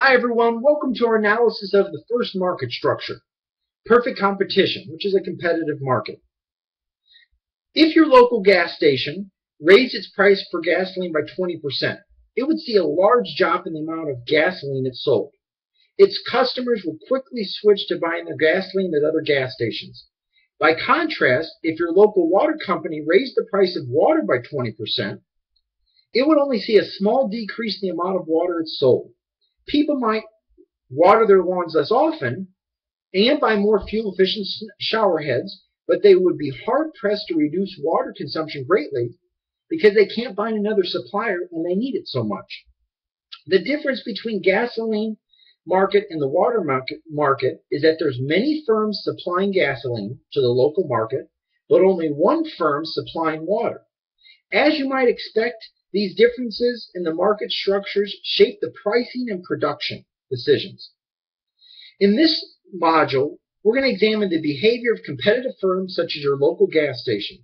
Hi everyone, welcome to our analysis of the first market structure, perfect competition, which is a competitive market. If your local gas station raised its price for gasoline by 20%, it would see a large drop in the amount of gasoline it sold. Its customers would quickly switch to buying their gasoline at other gas stations. By contrast, if your local water company raised the price of water by 20%, it would only see a small decrease in the amount of water it sold. People might water their lawns less often and buy more fuel-efficient shower heads, but they would be hard-pressed to reduce water consumption greatly because they can't find another supplier and they need it so much. The difference between gasoline market and the water market is that there's many firms supplying gasoline to the local market, but only one firm supplying water. As you might expect, these differences in the market structures shape the pricing and production decisions. In this module, we're going to examine the behavior of competitive firms such as your local gas station.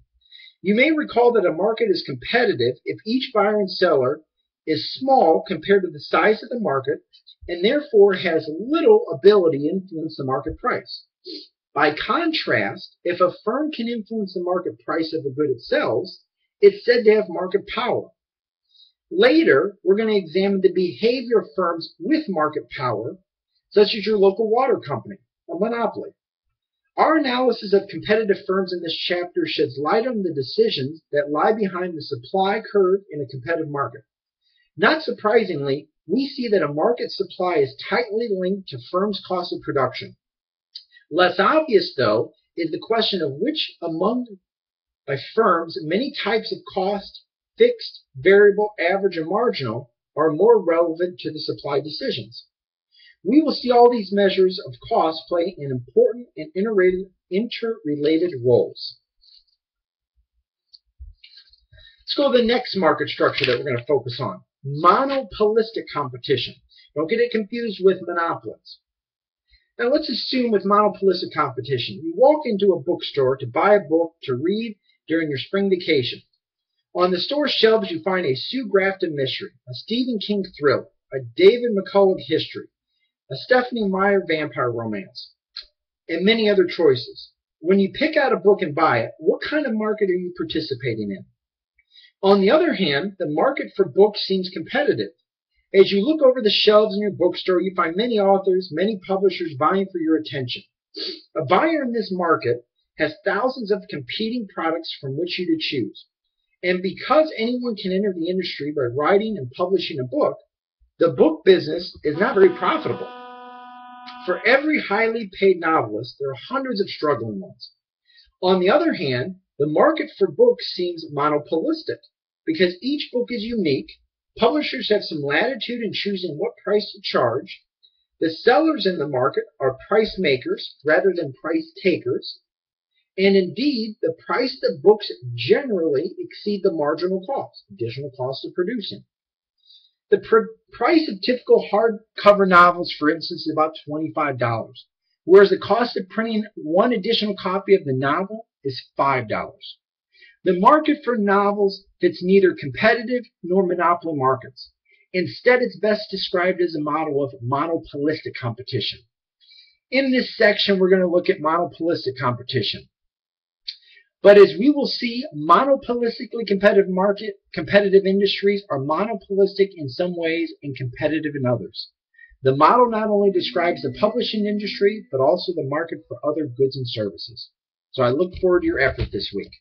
You may recall that a market is competitive if each buyer and seller is small compared to the size of the market and therefore has little ability to influence the market price. By contrast, if a firm can influence the market price of the good it sells, it's said to have market power. Later, we're going to examine the behavior of firms with market power, such as your local water company, a monopoly. Our analysis of competitive firms in this chapter sheds light on the decisions that lie behind the supply curve in a competitive market. Not surprisingly, we see that a market supply is tightly linked to firms' cost of production. Less obvious, though, is the question of which among firms' many types of cost, fixed, variable, average, and marginal, are more relevant to the supply decisions. We will see all these measures of cost play an important and interrelated roles. Let's go to the next market structure that we're going to focus on, monopolistic competition. Don't get it confused with monopolies. Now let's assume with monopolistic competition, you walk into a bookstore to buy a book to read during your spring vacation. On the store shelves, you find a Sue Grafton mystery, a Stephen King thriller, a David McCullough history, a Stephanie Meyer vampire romance, and many other choices. When you pick out a book and buy it, what kind of market are you participating in? On the other hand, the market for books seems competitive. As you look over the shelves in your bookstore, you find many authors, many publishers vying for your attention. A buyer in this market has thousands of competing products from which you to choose. And because anyone can enter the industry by writing and publishing a book, the book business is not very profitable. For every highly paid novelist, there are hundreds of struggling ones. On the other hand, the market for books seems monopolistic. Because each book is unique, publishers have some latitude in choosing what price to charge. The sellers in the market are price makers rather than price takers. And indeed, the price of books generally exceed the marginal cost, additional cost of producing. The price of typical hardcover novels, for instance, is about $25, whereas the cost of printing one additional copy of the novel is $5. The market for novels fits neither competitive nor monopoly markets. Instead, it's best described as a model of monopolistic competition. In this section, we're going to look at monopolistic competition. But as we will see, monopolistically competitive industries are monopolistic in some ways and competitive in others. The model not only describes the publishing industry, but also the market for other goods and services. So I look forward to your effort this week.